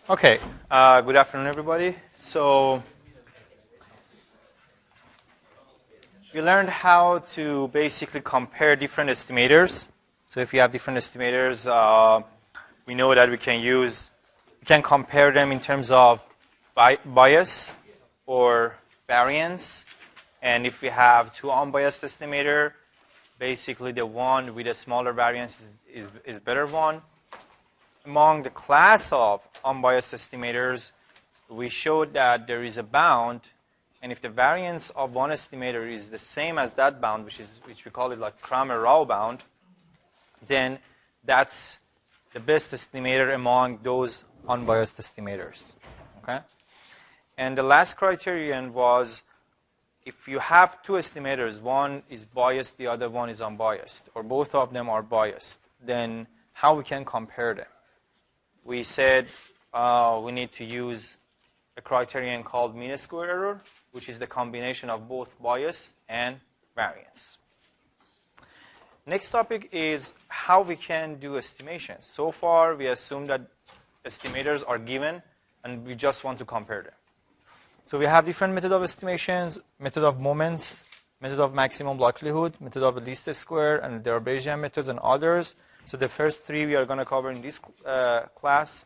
Okay, good afternoon, everybody. So we learned how to basically compare different estimators. So if you have different estimators, we know that we can compare them in terms of bias or variance. And if we have two unbiased estimator, basically the one with a smaller variance is better one. Among the class of unbiased estimators, we showed that there is a bound, and if the variance of one estimator is the same as that bound, which we call it like Cramer-Rao bound, then that's the best estimator among those unbiased estimators. Okay? And the last criterion was if you have two estimators, one is biased, the other one is unbiased, or both of them are biased, then how we can compare them? We said we need to use a criterion called mean square error, which is the combination of both bias and variance. Next topic is how we can do estimations. So far, we assume that estimators are given, and we just want to compare them. So we have different method of estimations, method of moments, method of maximum likelihood, method of least square, and there are Bayesian methods and others. So the first three we are going to cover in this class.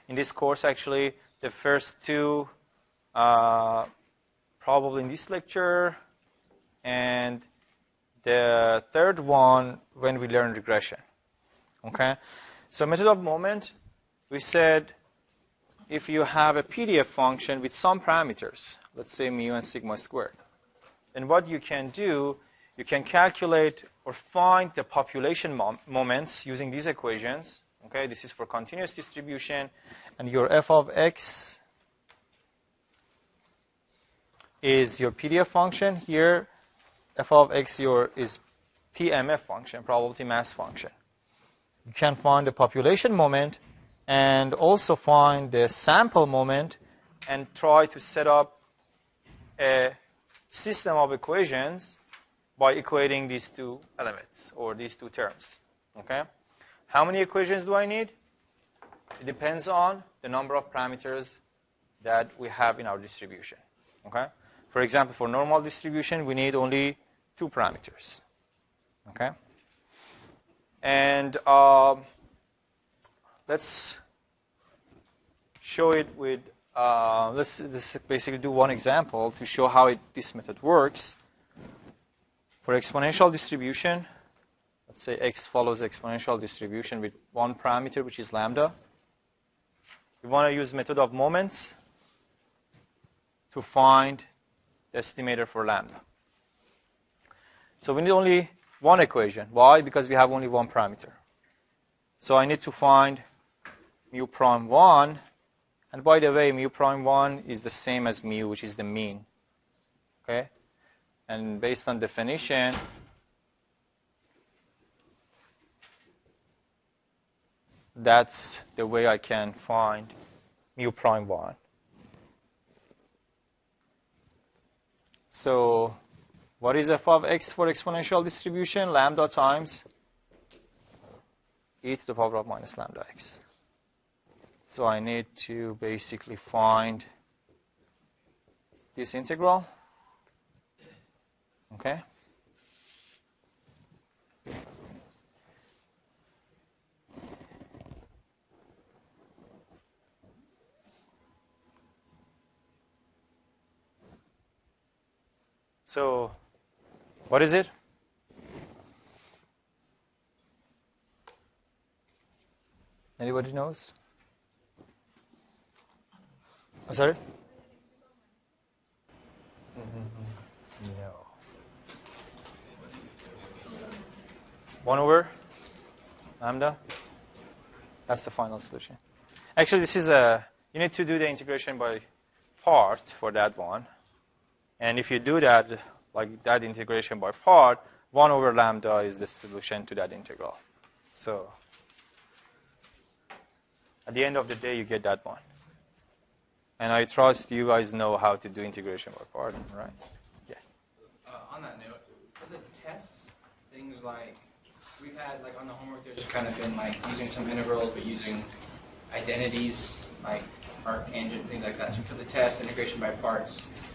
In this course, actually, the first two probably in this lecture, and the third one when we learn regression. Okay? So method of moment, we said if you have a PDF function with some parameters, let's say mu and sigma squared, then what you can do, you can calculate or find the population moments using these equations. Okay, this is for continuous distribution, and your f of x is your PDF function. Here, f of x is PMF function, probability mass function. You can find the population moment and also find the sample moment and try to set up a system of equations by equating these two elements or these two terms. Okay? How many equations do I need? It depends on the number of parameters that we have in our distribution. Okay? For example, for normal distribution, we need only two parameters. Okay? And let's show it with, let's basically do one example to show how this method works. For exponential distribution, let's say x follows exponential distribution with one parameter, which is lambda. We want to use method of moments to find the estimator for lambda. So we need only one equation. Why? Because we have only one parameter. So I need to find mu prime 1. And by the way, mu prime 1 is the same as mu, which is the mean. Okay? And based on definition, that's the way I can find mu prime 1. So what is f of x for exponential distribution? Lambda times e to the power of minus lambda x. So I need to basically find this integral. Okay? So what is it? Anybody knows? I'm sorry? No. 1 over lambda? That's the final solution. Actually, this is you need to do the integration by part for that one. And if you do that, like that integration by part, 1 over lambda is the solution to that integral. So at the end of the day, you get that one. And I trust you guys know how to do integration by part, right? Yeah. On that note, for the tests, things like we've had, like on the homework, there's kind of been like using some integrals, but using identities, like arctangent, things like that. So for the test, integration by parts,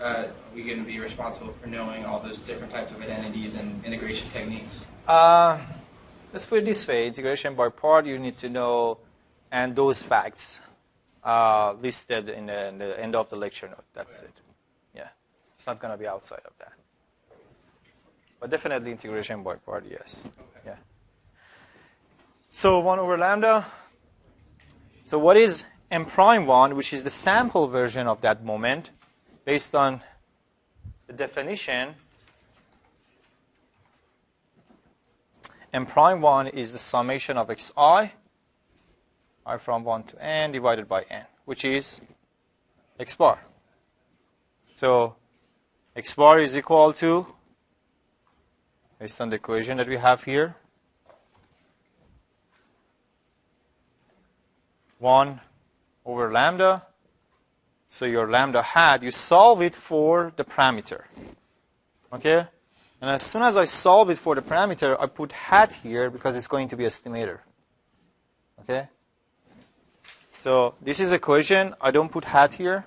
are we going to be responsible for knowing all those different types of identities and integration techniques? Let's put it this way. Integration by part, you need to know, and those facts listed in the end of the lecture note. That's it. Yeah. It's not going to be outside of that. But definitely integration by part, yes. Yeah. So 1 over lambda. So what is m prime 1, which is the sample version of that moment, based on the definition? M prime 1 is the summation of xi, I from 1 to n, divided by n, which is x bar. So x bar is equal to, based on the equation that we have here, 1 over lambda. So your lambda hat, you solve it for the parameter. Okay? And as soon as I solve it for the parameter, I put hat here because it's going to be estimator. Okay? So this is equation. I don't put hat here.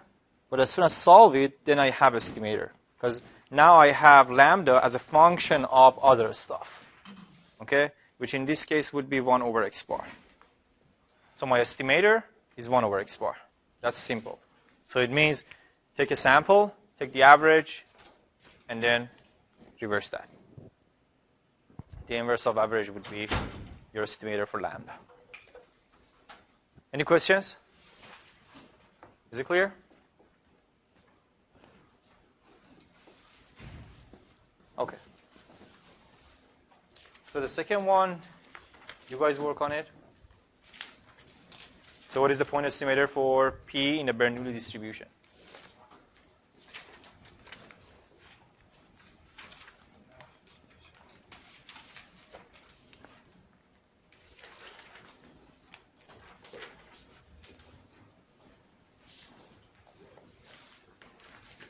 But as soon as I solve it, then I have estimator. Because now I have lambda as a function of other stuff. Okay? Which in this case would be 1 over x bar. So my estimator is 1 over x bar. That's simple. So it means take a sample, take the average, and then reverse that. The inverse of average would be your estimator for lambda. Any questions? Is it clear? Okay. So the second one, you guys work on it. So what is the point estimator for P in the Bernoulli distribution?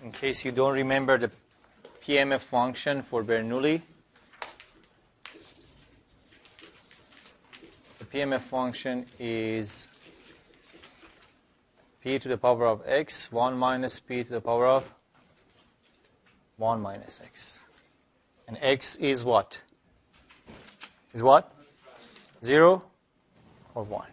In case you don't remember the PMF function for Bernoulli, the PMF function is p to the power of x, 1 minus p to the power of 1 minus x. And x is what? Is what? 0 or 1?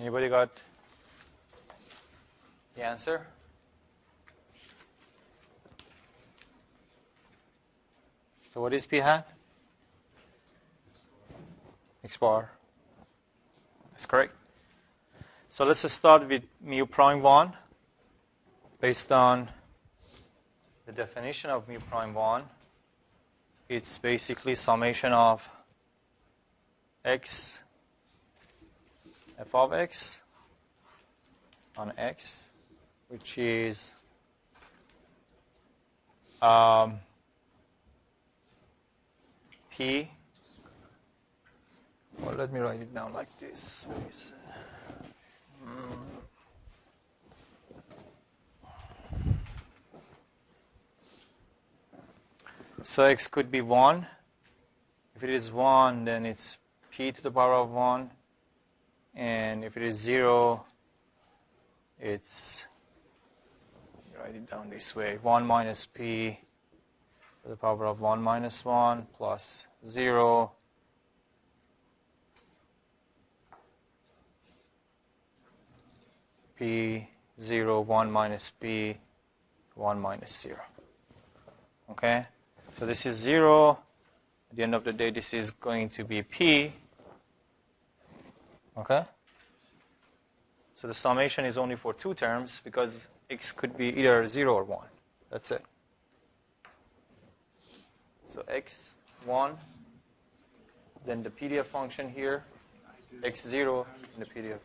Anybody got the answer? So what is p hat? X bar. That's correct. So let's just start with mu prime 1. Based on the definition of mu prime 1, it's basically summation of x f of x on x, which is P. Well, let me write it down like this. So x could be 1. If it is 1, then it's p to the power of 1. And if it is 0, it's, write it down this way, 1 minus p to the power of 1 minus 1 plus 0 p 0, 1 minus p, 1 minus 0. Okay? So this is 0. At the end of the day, this is going to be p. Okay? So the summation is only for 2 terms because x could be either 0 or 1. That's it. So x, 1, then the PDF function here, x0, and the PDF.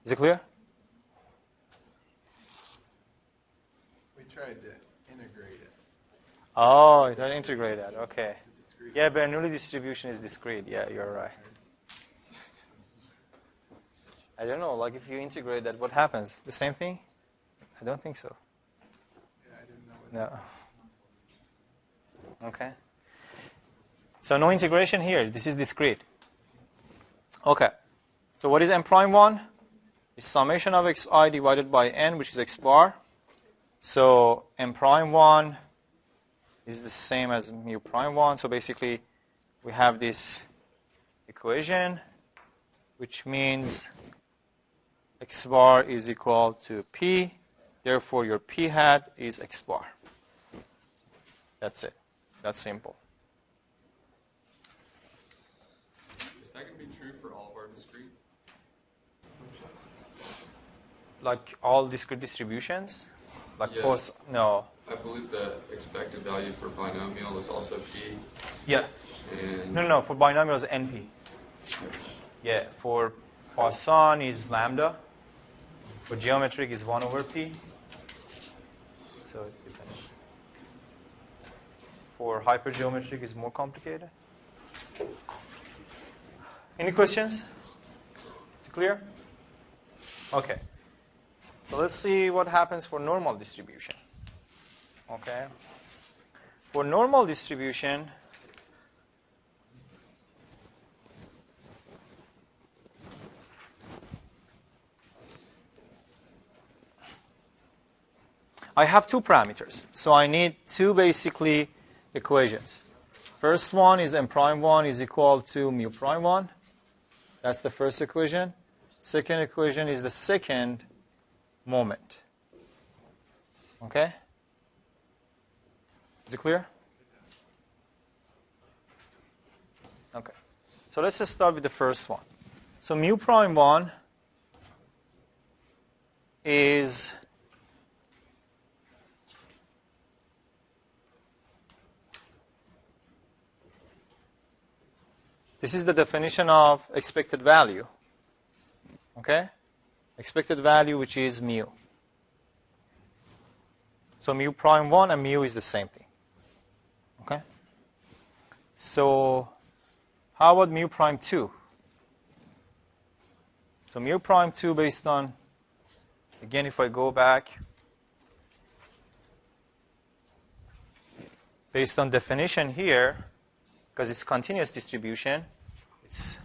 Is it clear? We tried to integrate it. Oh, you don't integrate that. Okay. Yeah, Bernoulli distribution is discrete. Yeah, you're right. I don't know, like if you integrate that, what happens? The same thing? I don't think so. Yeah, I didn't know. No. Okay. So no integration here. This is discrete. Okay. So what is m prime 1? It's summation of xi divided by n, which is x bar. So m prime 1 is the same as mu prime 1. So basically, we have this equation, which means x bar is equal to p. Therefore, your p hat is x bar. That's it. That's simple. Is that going to be true for all of our discrete? Like all discrete distributions? Like Yeah. post? No. I believe the expected value for binomial is also p. Yeah. And No. For binomial is np. Yeah. For Poisson is lambda. For geometric is 1 over p. So it depends. For hypergeometric is more complicated. Any questions? Is it clear? Okay. So let's see what happens for normal distribution. Okay. For normal distribution, I have 2 parameters. So I need 2 basically equations. First one is m prime 1 is equal to mu prime 1. That's the first equation. Second equation is the second moment. Okay? Is it clear? Okay. So let's just start with the first one. So mu prime 1 is this is the definition of expected value. Okay? Expected value, which is mu. So mu prime 1 and mu is the same thing. Okay? So how about mu prime 2? So mu prime 2 based on, again, if I go back, based on definition here, because it's continuous distribution, it's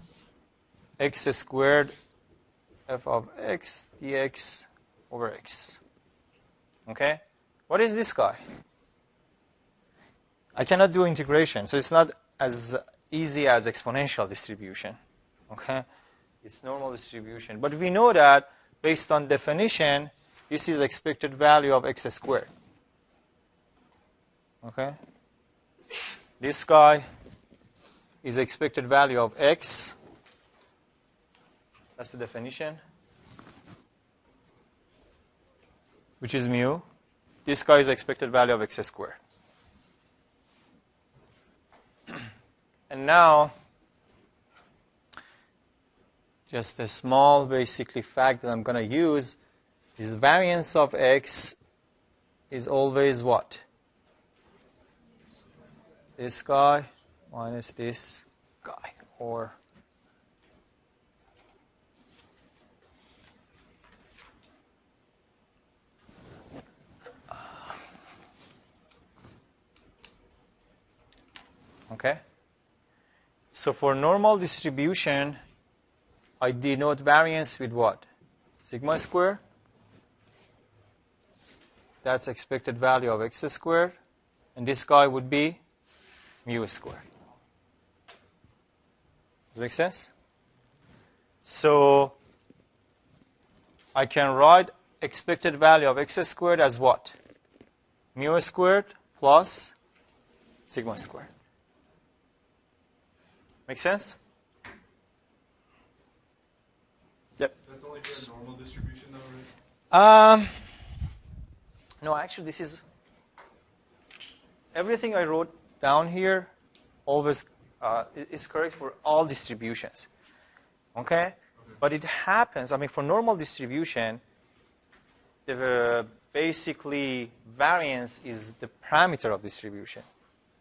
x squared f of x dx over x. Okay? What is this guy? I cannot do integration, so it's not as easy as exponential distribution. Okay? It's normal distribution. But we know that, based on definition, this is expected value of x squared. Okay? This guy is expected value of x. That's the definition, which is mu. This guy is expected value of x squared. And now, just a small basically fact that I'm going to use is variance of x is always what? this guy minus this guy, or okay. So for normal distribution, I denote variance with what? Sigma squared. That's expected value of x squared. And this guy would be mu squared. Does that make sense? So I can write expected value of x squared as what? Mu squared plus sigma squared. Make sense? Yep. That's only for a normal distribution, though, right? No, actually, this is everything I wrote down here. Always is correct for all distributions. Okay, but it happens. I mean, for normal distribution, the basically variance is the parameter of distribution,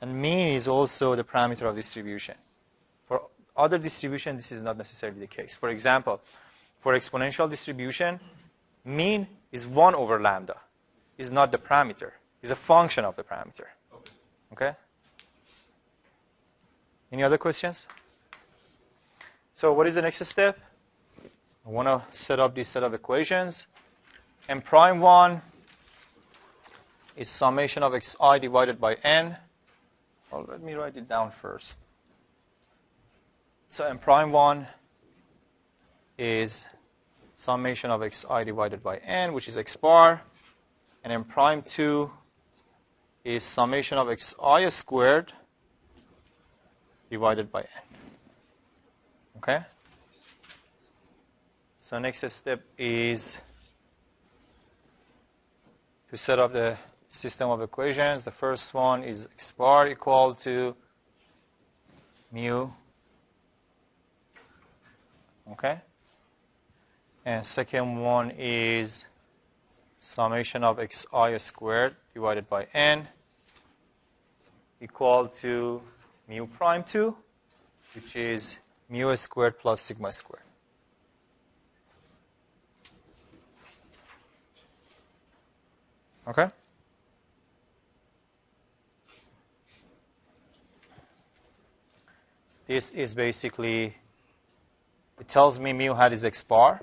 and mean is also the parameter of distribution. For other distribution, this is not necessarily the case. For example, for exponential distribution, mean is 1 over lambda. Is not the parameter. Is a function of the parameter. Okay? Any other questions? So what is the next step? I want to set up this set of equations. M prime 1 is summation of xi divided by n. Well, let me write it down first. So M prime 1 is summation of xi divided by n, which is x bar. And M prime 2 is summation of xi squared divided by n. Okay? So next step is to set up the system of equations. The first one is x bar equal to mu. Okay? And second one is summation of xi squared divided by n equal to mu prime 2, which is mu squared plus sigma squared. Okay? This is basically, it tells me mu hat is x bar.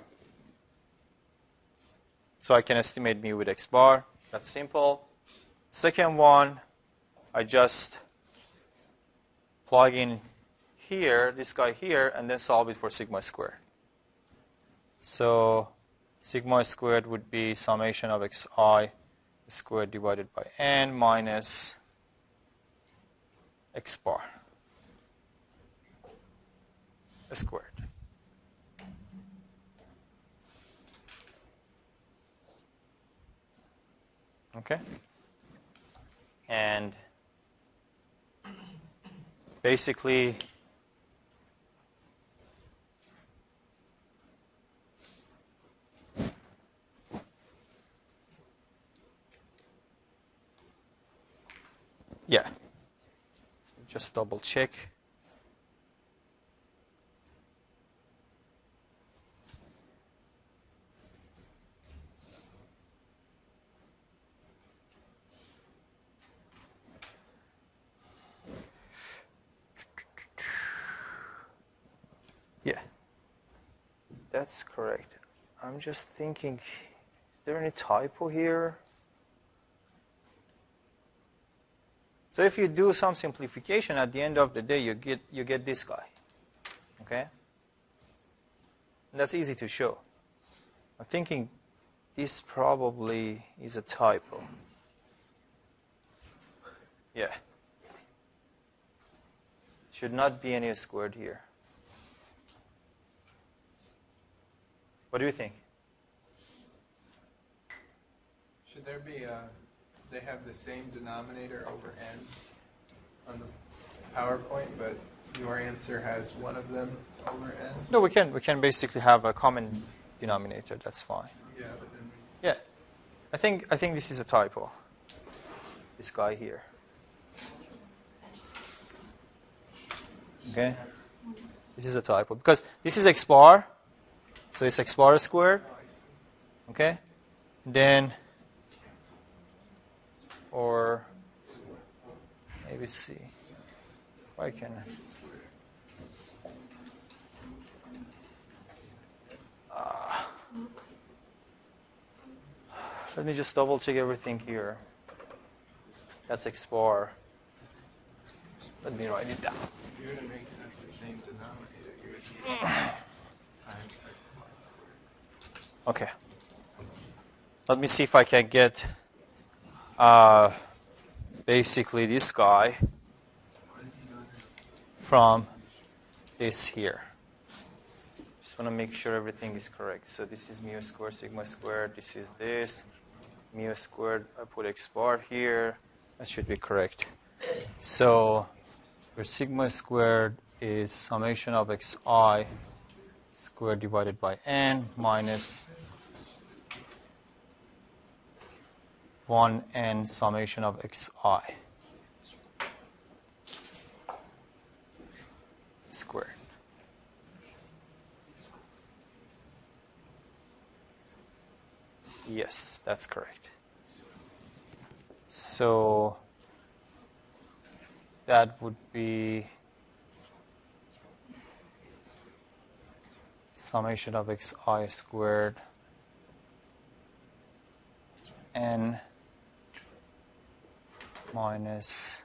So I can estimate mu with x bar. That's simple. Second one, I just plug in here, this guy here, and then solve it for sigma squared. So sigma squared would be summation of xi squared divided by n minus x bar squared. Okay? And basically, yeah, just double check. Yeah, that's correct. I'm just thinking, is there any typo here? So if you do some simplification, at the end of the day, you get this guy. Okay? And that's easy to show. I'm thinking this probably is a typo. Yeah. Should not be any squared here. What do you think? Should there be they have the same denominator over n on the PowerPoint, but your answer has one of them over n? No, we can basically have a common denominator. That's fine. Yeah, but then Yeah. I think this is a typo. This guy here. Okay? This is a typo. Because this is x bar, so it's x bar squared. Okay? Then, or maybe C. Why can't I? Let me just double check everything here. That's x bar. Let me write it down. If you were to make this the same denominator, you would be times x bar squared. Okay. Let me see if I can get basically this guy from this here. Just want to make sure everything is correct. So this is mu squared, sigma squared. This is this. Mu squared, I put x bar here. That should be correct. So where sigma squared is summation of xi squared divided by n minus 1n summation of xi squared. Yes, that's correct. So that would be summation of xi squared n minus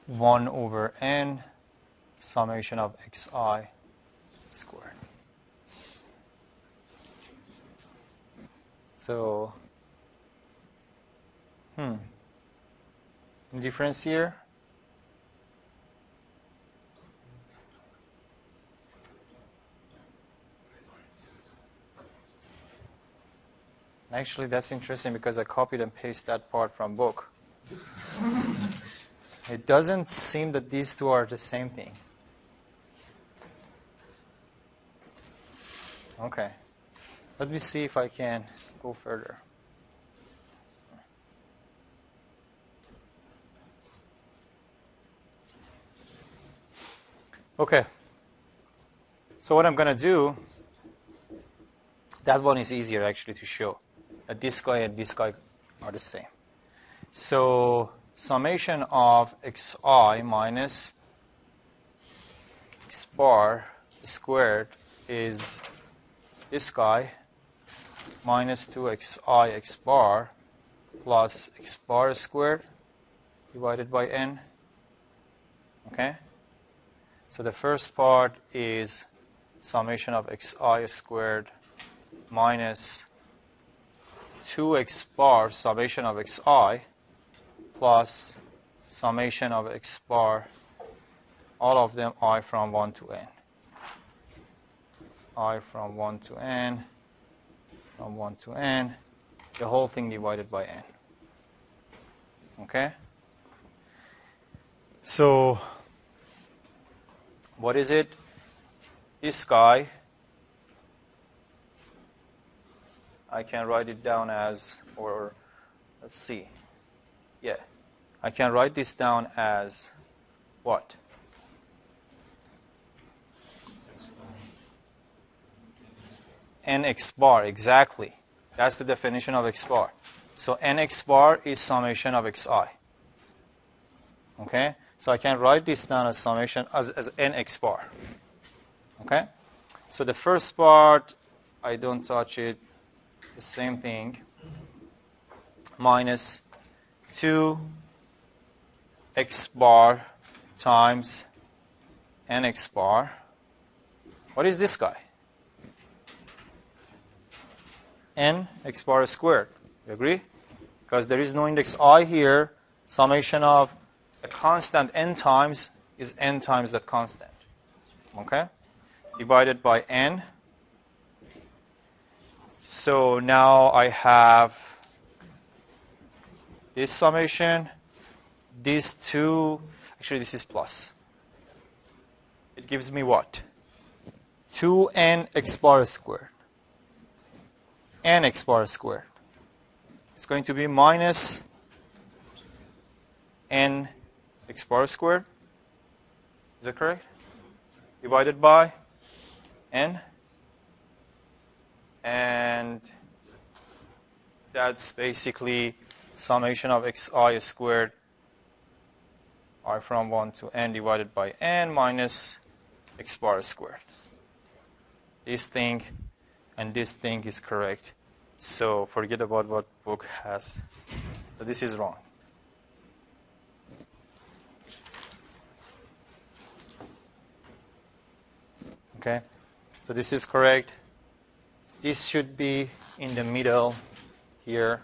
1 over n summation of xi squared. So, any difference here? Actually, that's interesting because I copied and pasted that part from book. It doesn't seem that these two are the same thing. Okay. Let me see if I can go further. Okay. So what I'm going to do, that one is easier actually to show. That this guy and this guy are the same. So summation of xi minus x bar squared is this guy minus 2xi x bar plus x bar squared divided by n. Okay? So the first part is summation of xi squared minus 2x bar summation of xi plus summation of x bar, all of them I from 1 to n. I from 1 to n, from 1 to n, the whole thing divided by n. Okay? So, what is it? This guy, I can write it down as, or let's see. Yeah, I can write this down as what? Nx bar, exactly. That's the definition of x bar. So Nx bar is summation of xi. Okay? So I can write this down as summation, as Nx bar. Okay? So the first part, I don't touch it. The same thing. Minus 2 x bar times nx bar. What is this guy? N x bar squared. You agree? Because there is no index I here. Summation of a constant n times is n times that constant. Okay? Divided by n. So now I have this summation, these two, actually this is plus. It gives me what? 2n x bar squared. N x bar squared. It's going to be minus n x bar squared. Is that correct? Divided by n. And that's basically summation of xi squared I from 1 to n divided by n minus x bar squared. This thing and this thing is correct. So forget about what book has. So this is wrong. Okay, so this is correct. This should be in the middle here.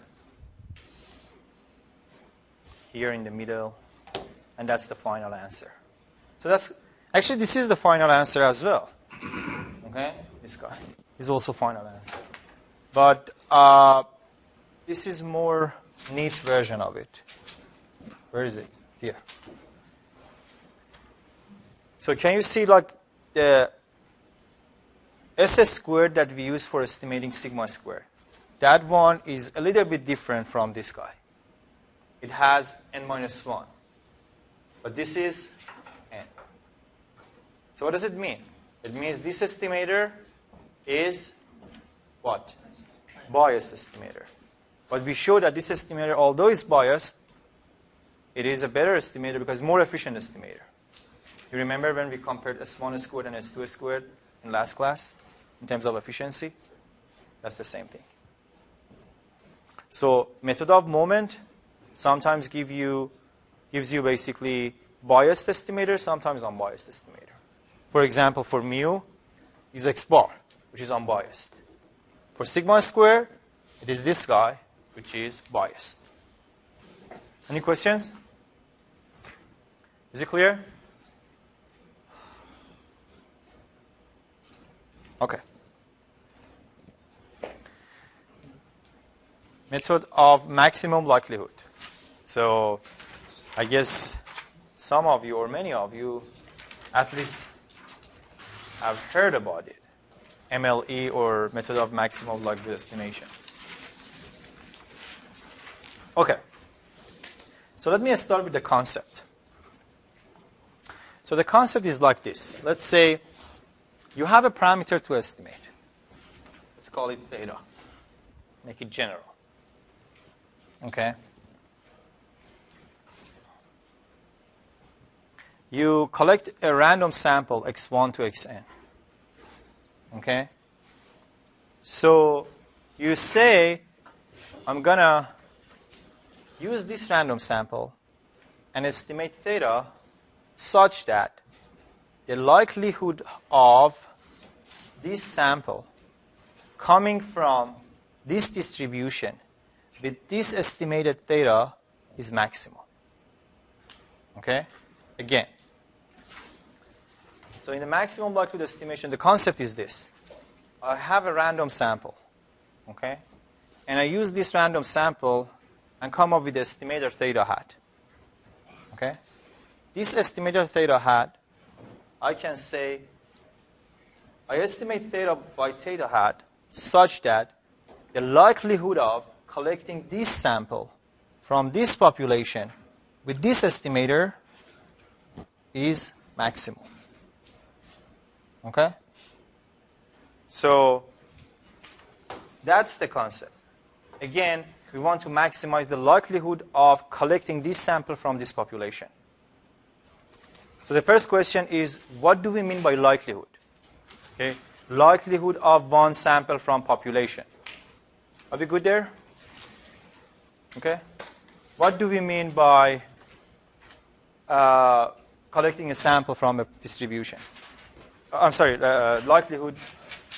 Here in the middle. And that's the final answer. So that's actually this is the final answer as well. Okay, this guy is also final answer. But this is more neat version of it. Where is it? Here. So can you see like the SS squared that we use for estimating sigma squared? That one is a little bit different from this guy. It has n minus 1. But this is n. So what does it mean? It means this estimator is what? Biased estimator. But we show that this estimator, although it's biased, it is a better estimator because it's more efficient estimator. You remember when we compared S1 squared and S2 squared in last class in terms of efficiency? That's the same thing. So method of moment sometimes gives you basically biased estimator, sometimes unbiased estimator. For example, for mu is x bar, which is unbiased. For sigma square, it is this guy, which is biased. Any questions? Is it clear? Okay. Method of maximum likelihood. So I guess some of you or many of you at least have heard about it. MLE or method of maximum likelihood estimation. Okay. So let me start with the concept. So the concept is like this. Let's say you have a parameter to estimate. Let's call it theta. Make it general. Okay. You collect a random sample x1 to xn. Okay? So you say, I'm going to use this random sample and estimate theta such that the likelihood of this sample coming from this distribution with this estimated theta is maximum. Okay? Again. So in the maximum likelihood estimation, the concept is this. I have a random sample. Okay? And I use this random sample and come up with the estimator theta hat. Okay? This estimator theta hat, I can say, I estimate theta by theta hat such that the likelihood of collecting this sample from this population with this estimator is maximum. Okay? So that's the concept. Again, we want to maximize the likelihood of collecting this sample from this population. So the first question is, what do we mean by likelihood? Okay? Likelihood of one sample from population. Are we good there? Okay? What do we mean by collecting a sample from a distribution? I'm sorry, likelihood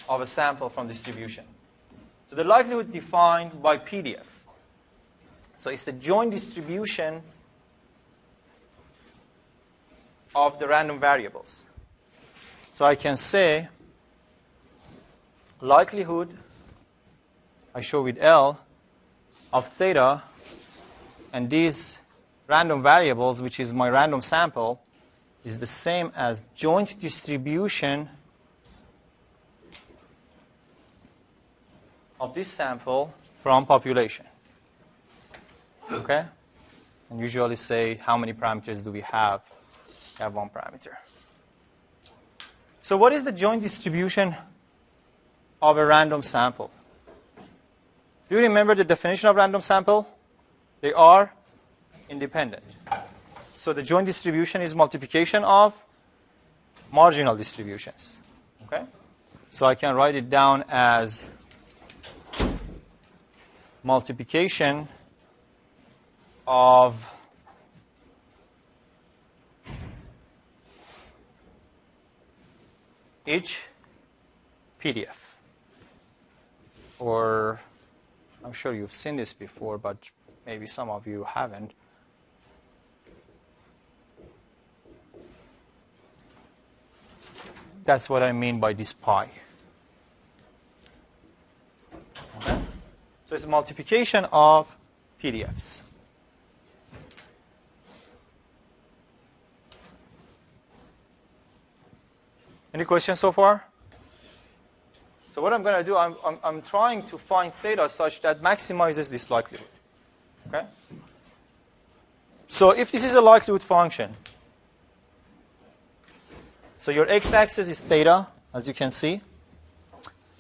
of a sample from distribution. So the likelihood defined by PDF. So it's the joint distribution of the random variables. So I can say likelihood, I show with L, of theta, and these random variables, which is my random sample, is the same as joint distribution of this sample from population. Okay? and usually say how many parameters do we have. We have one parameter. So what is the joint distribution of a random sample? Do you remember the definition of random sample? They are independent. So the joint distribution is multiplication of marginal distributions. Okay? So I can write it down as multiplication of each PDF. Or I'm sure you've seen this before, but maybe some of you haven't. That's what I mean by this pi. Okay? So it's a multiplication of PDFs. Any questions so far? So what I'm going to do, I'm trying to find theta such that maximizes this likelihood. Okay? So if this is a likelihood function, so your x-axis is theta, as you can see.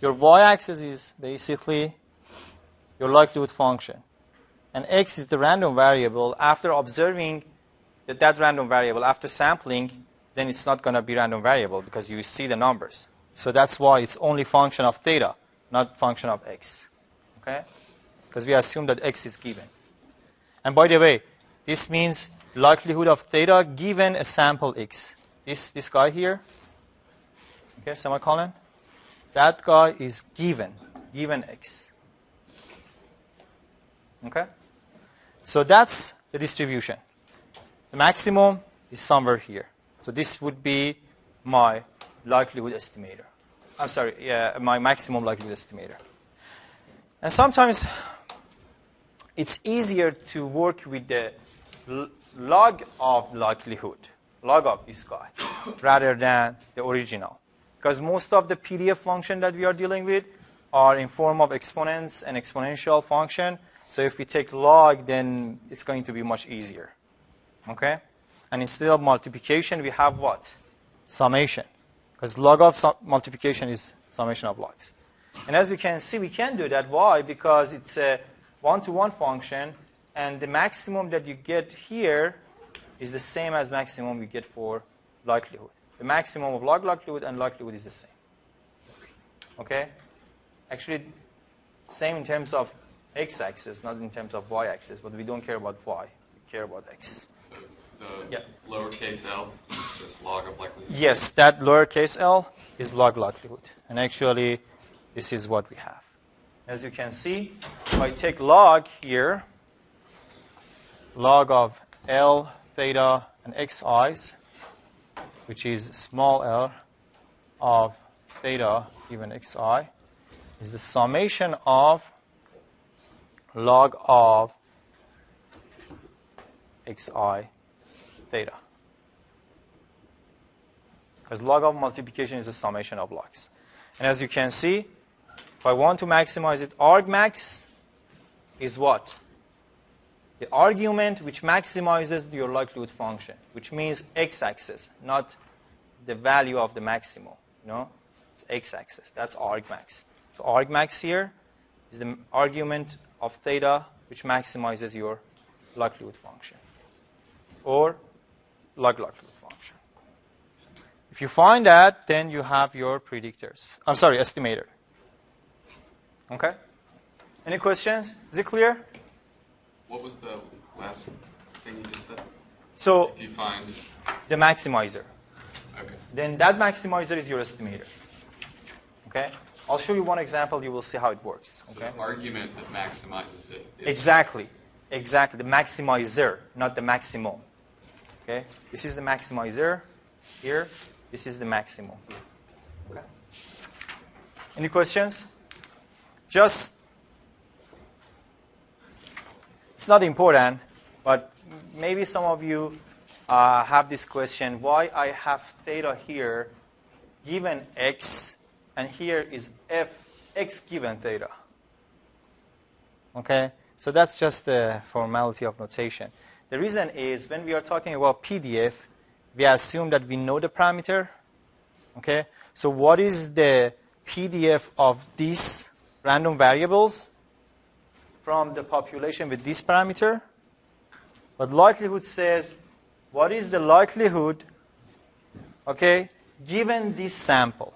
Your y-axis is basically your likelihood function. And x is the random variable. After observing that random variable, after sampling, then it's not going to be random variable because you see the numbers. So that's why it's only function of theta, not function of x. Okay? Because we assume that x is given. And by the way, this means likelihood of theta given a sample x. This guy here, okay, semicolon, that guy is given x. Okay? So that's the distribution. The maximum is somewhere here. So this would be my likelihood estimator. I'm sorry, yeah, my maximum likelihood estimator. And sometimes it's easier to work with the log of likelihood, log of this guy, rather than the original. Because most of the PDF function that we are dealing with are in form of exponents and exponential function. So if we take log, then it's going to be much easier. Okay? And instead of multiplication, we have what? Summation. Because log of multiplication is summation of logs. And as you can see, we can do that. Why? Because it's a one-to-one function, and the maximum that you get here is the same as maximum you get for likelihood. The maximum of log likelihood and likelihood is the same. Okay? Actually, same in terms of x-axis, not in terms of y-axis, but we don't care about y. We care about x. So the lowercase l is just log of likelihood? Yes, that lowercase l is log likelihood. And actually, this is what we have. As you can see, if I take log here, log of L, theta, and xi's, which is small l of theta given xi, is the summation of log of xi theta. Because log of multiplication is the summation of logs. And as you can see, if I want to maximize it, argmax is what? The argument which maximizes your likelihood function, which means x-axis, not the value of the maximum. You know, it's x-axis. That's argmax. So argmax here is the argument of theta which maximizes your likelihood function, or log likelihood function. If you find that, then you have your predictors. I'm sorry, estimator. Okay? Any questions? Is it clear? What was the last thing you just said? So If you find... the maximizer. Okay. Then that maximizer is your estimator. Okay? I'll show you one example. You will see how it works. So Okay? the argument that maximizes it is... Exactly. Exactly. The maximizer, not the maximum. Okay? This is the maximizer here. This is the maximum here. Okay? Any questions? Just, it's not important, but maybe some of you have this question, why I have theta here given x, and here is f x given theta. Okay? So that's just a formality of notation. The reason is when we are talking about PDF, we assume that we know the parameter. Okay? So what is the PDF of these random variables from the population with this parameter? But likelihood says, what is the likelihood, okay, given this sample?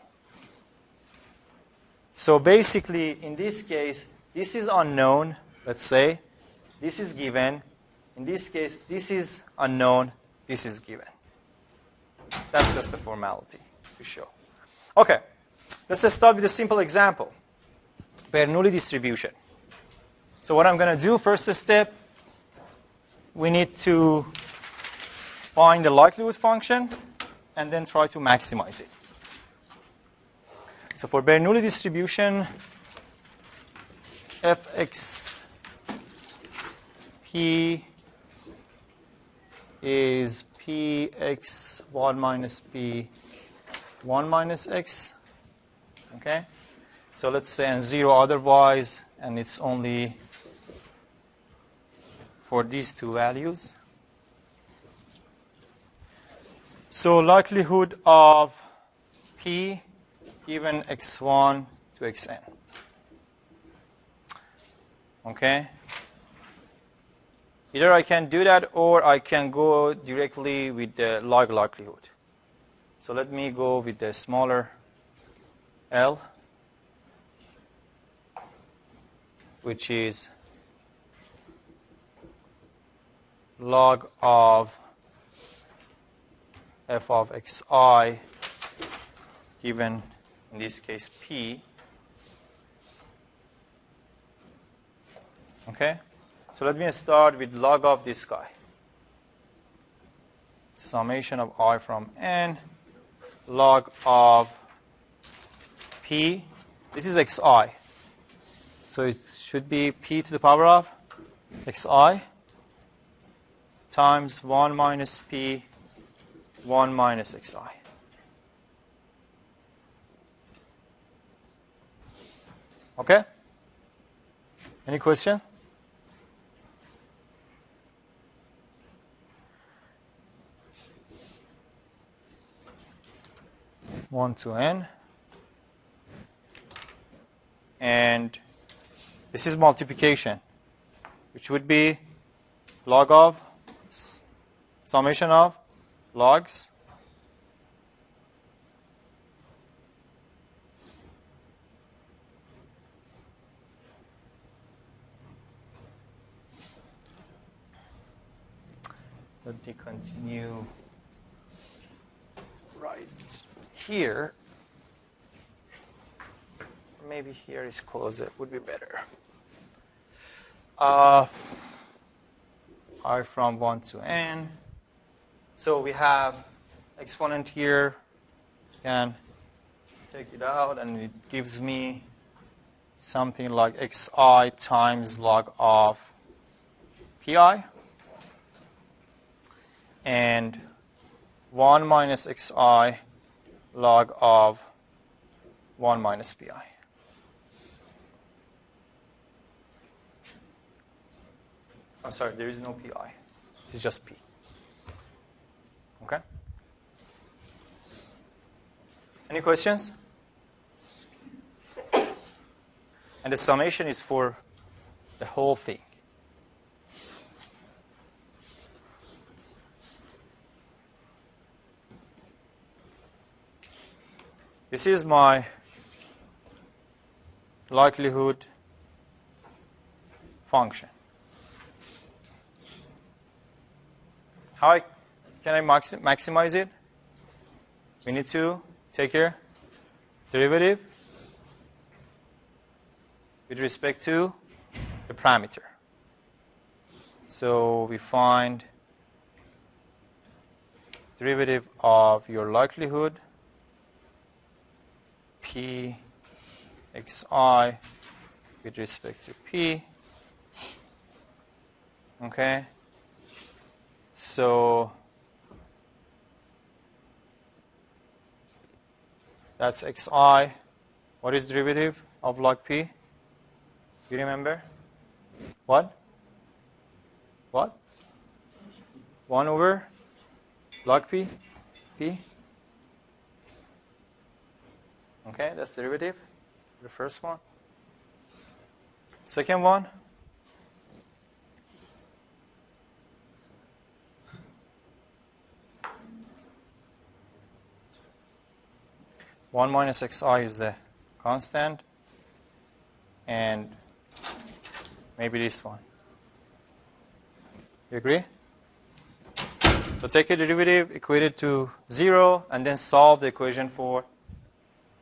So basically, in this case, this is unknown, let's say. This is given. In this case, this is unknown. This is given. That's just a formality to show. Okay, let's just start with a simple example. Bernoulli distribution. So what I'm going to do, first step, we need to find the likelihood function and then try to maximize it. So for Bernoulli distribution, fx p is px1 minus p1 minus x. Okay? So let's say and 0 otherwise, and it's only for these two values. So likelihood of p given x1 to xn. Okay? Either I can do that or I can go directly with the log likelihood. So let me go with the smaller L, which is log of f of xi given, in this case, p. Okay? So let me start with log of this guy. Summation of I from n, log of p. This is xi. So it should be p to the power of xi times 1 minus p, 1 minus xi. Okay? Any question? One to n. And this is multiplication, which would be log of summation of logs let me continue right here. Maybe here is closer, would be better. I from 1 to n. So we have exponent here. Can take it out, and it gives me something like xi times log of pi. And 1 minus xi log of 1 minus pi. I'm sorry, there is no pi. It's just p. Okay? Any questions? And the summation is for the whole thing. This is my likelihood function. How can I maximize it? We need to take a derivative with respect to the parameter. So we find derivative of your likelihood p xi with respect to p. Okay? So that's xi. What is derivative of log p? You remember? What? What? 1 over log p, p. Okay, that's the derivative, the first one. Second one, one minus xi is the constant, and maybe this one. You agree? So take a derivative, equate it to 0, and then solve the equation for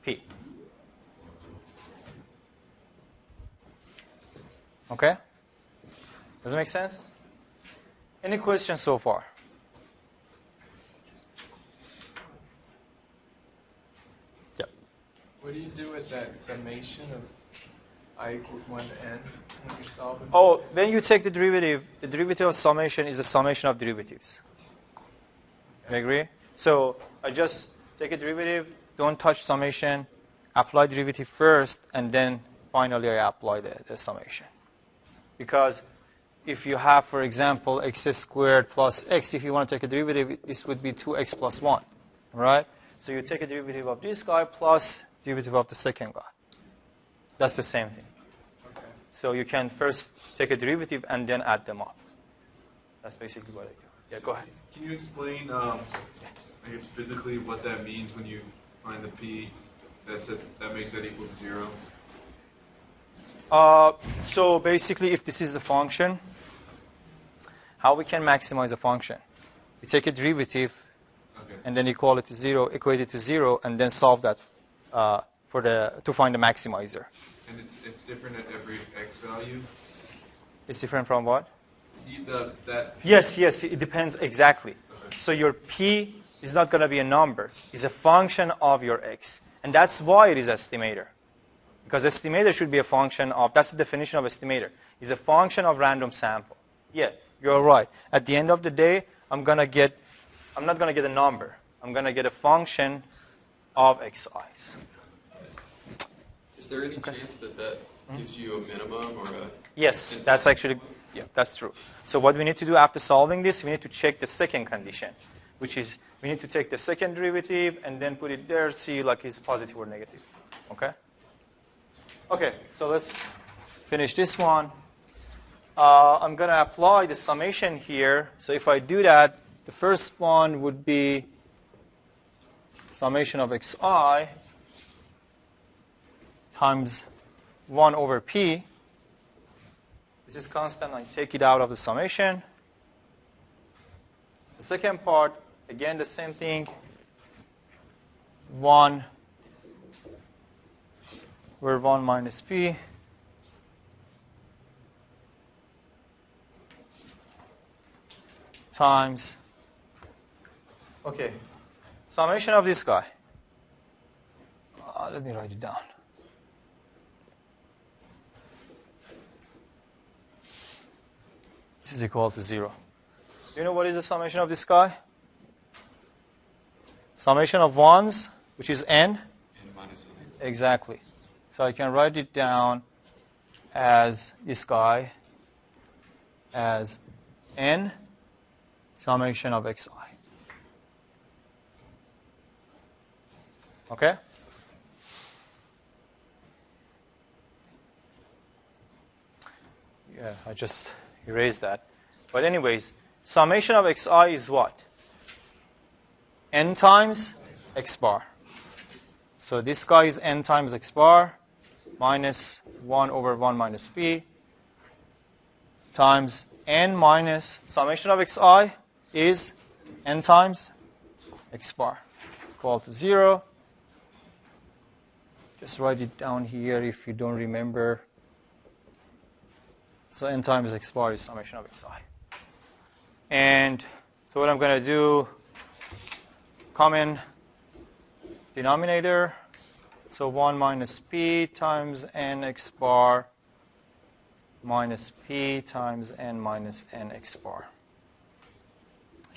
p. Okay? Does it make sense? Any questions so far? Yep. What do you do with that summation of I equals 1 to n when you're solving? Oh, when you take the derivative of summation is the summation of derivatives. You agree? So I just take a derivative, don't touch summation, apply derivative first, and then finally I apply the summation. Because if you have, for example, x squared plus x, if you want to take a derivative, this would be 2x plus 1. Right? So you take a derivative of this guy plus derivative of the second guy. That's the same thing. Okay. So you can first take a derivative and then add them up. That's basically what I do. Yeah, go ahead. Can you explain, I guess, physically what that means when you find the p that makes that equal to 0? So basically, if this is the function, how we can maximize a function? We take a derivative, Okay. and then equate it to 0, and then solve that to find the maximizer. And it's different at every x value? It's different from what? That p, Yes, it depends exactly. Okay. So your p is not going to be a number. It's a function of your x. And that's why it is estimator. Because estimator should be a function of, that's the definition of estimator, is a function of random sample. Yeah, you're right. At the end of the day, I'm not going to get a number. I'm going to get a function of xi's. Is there any chance that gives you a minimum or a... Yes, that's actually, yeah, that's true. So what we need to do after solving this, we need to check the second condition, which is we need to take the second derivative and then put it there, see like it's positive or negative. Okay? Okay, so let's finish this one. I'm going to apply the summation here. So if I do that, the first one would be summation of xi times 1 over p. This is constant. I take it out of the summation. The second part, again, the same thing. 1 over 1 minus p times, okay, summation of this guy. Let me write it down. This is equal to 0. Do you know what is the summation of this guy? Summation of 1s, which is n. N minus n. Exactly. So I can write it down as this guy as n summation of xi. Okay? Yeah, I just erased that. But anyways, summation of xi is what? N times x bar. So this guy is n times x bar minus 1 over 1 minus p times n minus summation of xi is n times x bar equal to 0. Just write it down here if you don't remember. So n times x bar is summation of xi. And so what I'm going to do, common denominator. So 1 minus p times n x bar minus p times n minus n x bar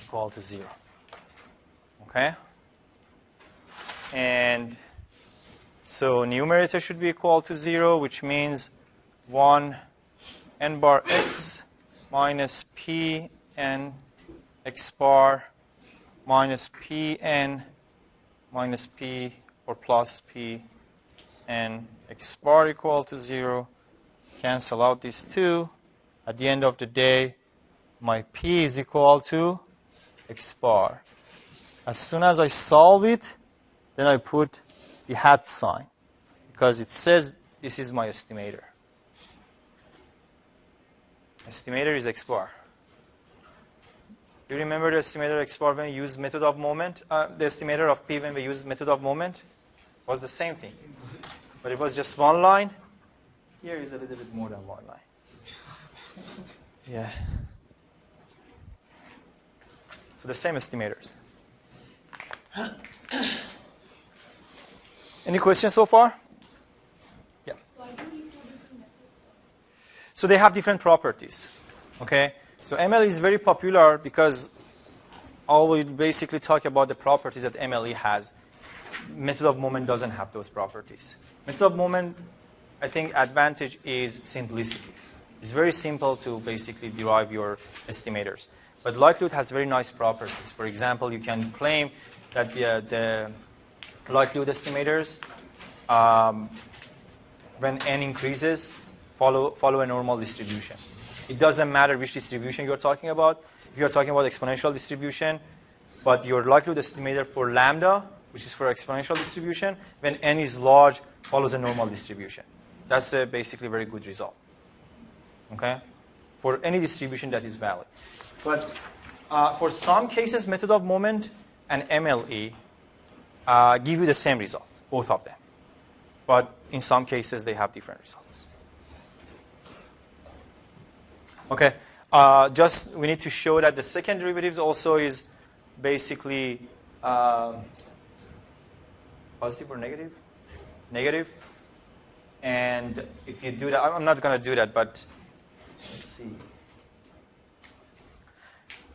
equal to 0. Okay? And so numerator should be equal to 0, which means 1 n bar x minus p n x bar minus Pn minus P or plus P and x bar equal to 0. Cancel out these two. At the end of the day, my P is equal to x bar. As soon as I solve it, then I put the hat sign because it says this is my estimator. Estimator is x bar. Do you remember the estimator x bar when we used method of moment? The estimator of P when we used method of moment was the same thing. But it was just one line. Here is a little bit more than one line. Yeah. So the same estimators. Any questions so far? Yeah. So they have different properties. Okay? So MLE is very popular because all we basically talk about the properties that MLE has. Method of moment doesn't have those properties. Method of moment, I think, advantage is simplicity. It's very simple to basically derive your estimators. But likelihood has very nice properties. For example, you can claim that the likelihood estimators, when n increases, follow a normal distribution. It doesn't matter which distribution you're talking about. If you're talking about exponential distribution, but your likelihood estimator for lambda, which is for exponential distribution, when n is large, follows a normal distribution. That's a basically very good result. Okay? For any distribution that is valid. But for some cases, method of moment and MLE give you the same result, both of them. But in some cases, they have different results. Okay. Just we need to show that the second derivatives also is basically positive or negative? Negative. And if you do that, I'm not going to do that, but let's see.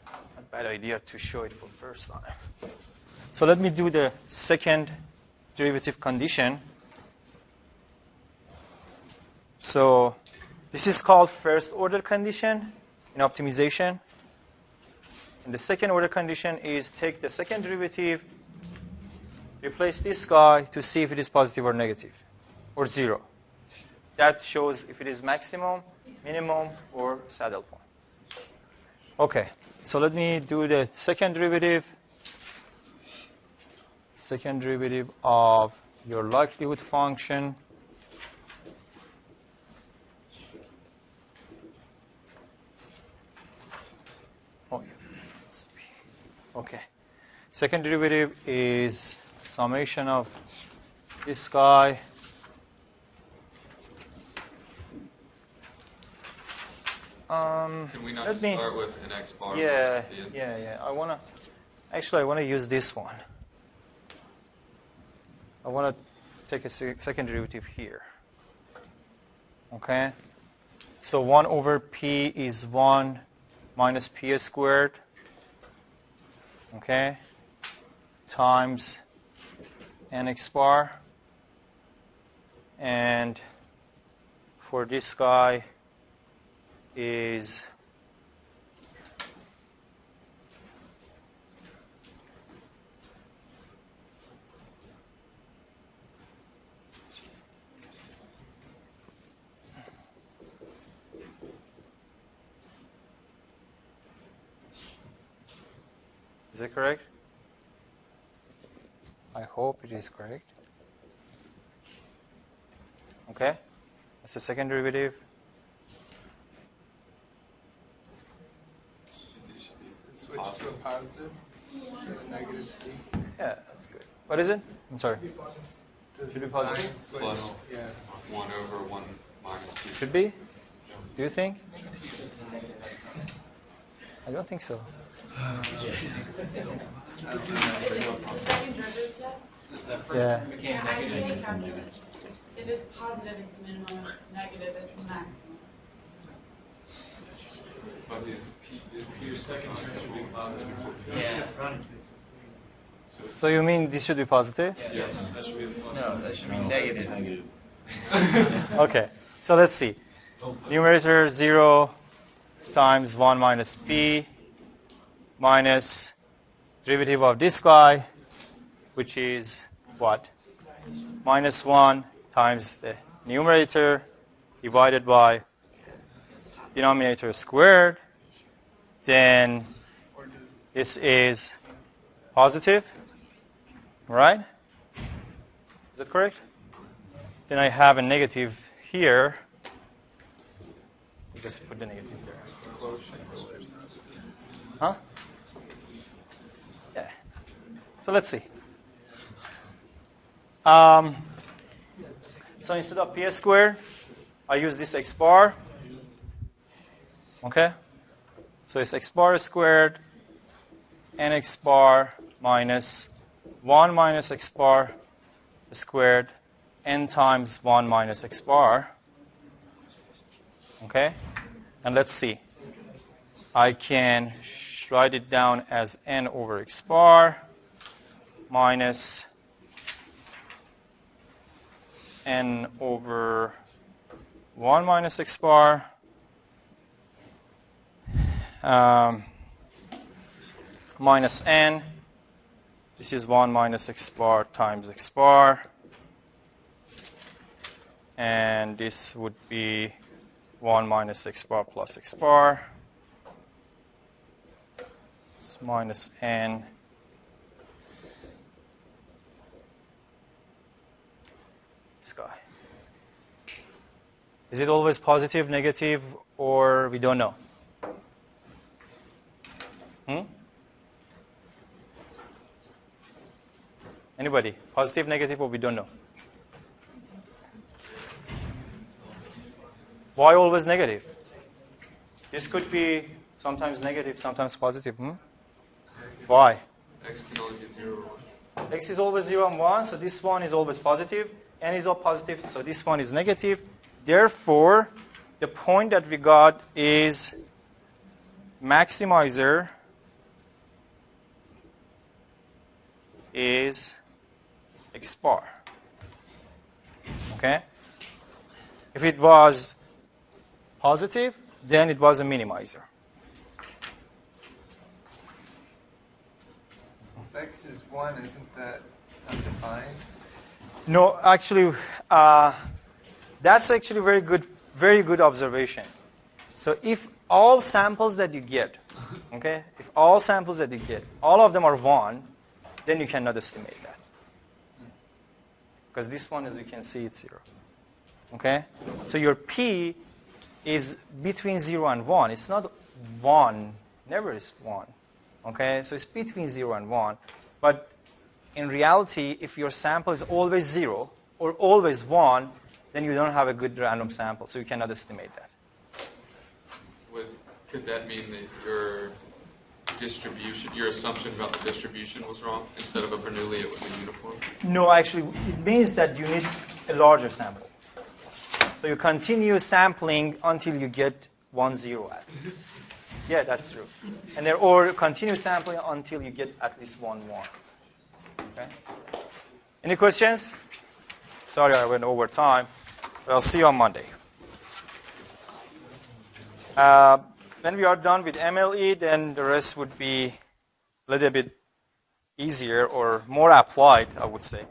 Not a bad idea to show it for first time. So let me do the second derivative condition. So this is called first order condition in optimization. And the second order condition is take the second derivative, replace this guy to see if it is positive or negative, or 0. That shows if it is maximum, minimum, or saddle point. Okay, so let me do the second derivative. Second derivative of your likelihood function. Oh, yeah. Okay. Second derivative is summation of this guy. Can we not just start with an x bar? Yeah. I wanna use this one. I want to take a second derivative here. Okay? So 1 over P is 1 minus P squared. Okay? Times nx bar. And for this guy is Is it correct? I hope it is correct. Okay? That's the second derivative. Switch to a positive. There's a negative P. Yeah, that's good. What is it? I'm sorry. Does Should be the positive. sign switch? Plus. Yeah. 1 over 1 minus p. Should be? Do you think? I don't think so. The second derivative test? The first Yeah. term became Yeah, negative. ideally calculus. If it's positive, it's the minimum. If it's negative, it's the maximum. But your second term should be positive. Yeah. So you mean this should be positive? Yes, that should be the plus. No, that should be negative. Okay. So let's see. Numerator 0 times 1 minus p minus derivative of this guy, which is what? Minus 1 times the numerator divided by denominator squared. Then this is positive, right? Is that correct? Then I have a negative here. Just put the negative there. Huh? Yeah. So let's see. So instead of p squared, I use this x bar. Okay? So it's x bar squared and x bar minus 1 minus x bar squared n times 1 minus x bar. Okay? And let's see. I can write it down as n over x bar minus n over 1 minus x bar minus n. This is 1 minus x bar times x bar. And this would be 1 minus x bar plus x bar. It's minus n. This guy. Is it always positive, negative, or we don't know? Anybody? Positive, negative, or we don't know? Why always negative? This could be sometimes negative, sometimes positive. Why? X can only be 0 or 1. X is always 0 and 1, so this one is always positive. N is all positive, so this one is negative. Therefore, the point that we got is maximizer is x bar. Okay? If it was positive, then it was a minimizer. If x is 1, isn't that undefined? No, actually, that's actually very good observation. So if all samples that you get, okay, if all samples that you get, all of them are 1, then you cannot estimate that. Because this one, as you can see, it's 0. Okay? So your P is between 0 and 1. It's not 1. Never is 1. Okay? So it's between 0 and 1. But in reality, if your sample is always 0 or always 1, then you don't have a good random sample. So you cannot estimate that. Could that mean that your distribution, your assumption about the distribution was wrong? Instead of a Bernoulli, it was a uniform? No, actually, it means that you need a larger sample. So you continue sampling until you get 1, 0 at least. Yeah, that's true. And or continue sampling until you get at least 1, 1. Okay? Any questions? Sorry, I went over time. I'll see you on Monday. When we are done with MLE, then the rest would be a little bit easier or more applied, I would say.